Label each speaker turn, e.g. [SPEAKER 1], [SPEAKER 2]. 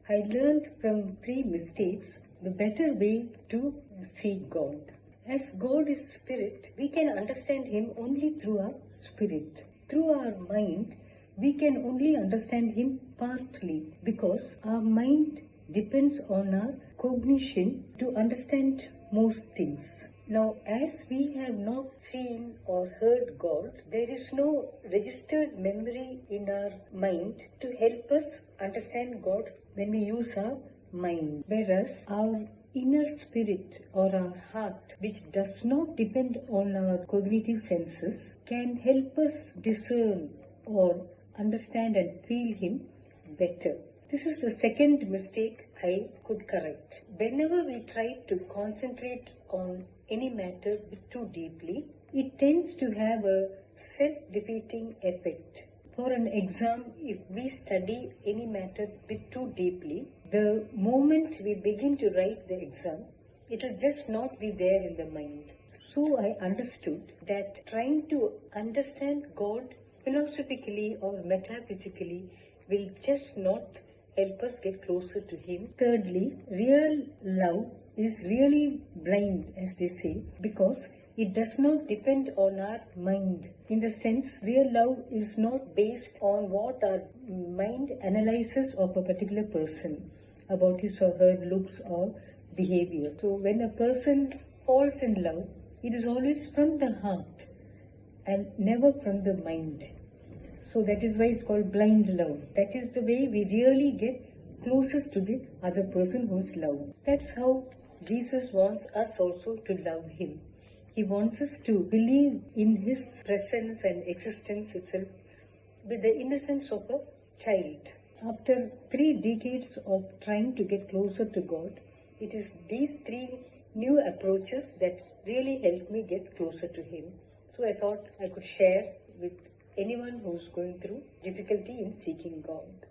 [SPEAKER 1] I learned from 3 mistakes the better way to see God. As God is spirit, we can understand Him only through our spirit. Through our mind, we can only understand Him partly because our mind depends on our cognition to understand most things. Now, as we have not seen or heard God, there is no registered memory in our mind to help us understand God when we use our mind. Whereas our inner spirit or our heart, which does not depend on our cognitive senses, can help us discern or understand and feel Him better. This is the second mistake I could correct. Whenever we try to concentrate on any matter too deeply, it tends to have a self-defeating effect. For an exam, if we study any matter bit too deeply, the moment we begin to write the exam, it will just not be there in the mind. So I understood that trying to understand God philosophically or metaphysically will just not help us get closer to Him. Thirdly, real love is really blind, as they say, because it does not depend on our mind. In the sense, real love is not based on what our mind analyzes of a particular person, about his or her looks or behavior. So when a person falls in love, it is always from the heart and never from the mind. So that is why it's called blind love. That is the way we really get closest to the other person who is loved. That's how Jesus wants us also to love Him. He wants us to believe in His presence and existence itself with the innocence of a child. After 3 decades of trying to get closer to God, it is these 3 new approaches that really helped me get closer to Him. So I thought I could share with anyone who's going through difficulty in seeking God.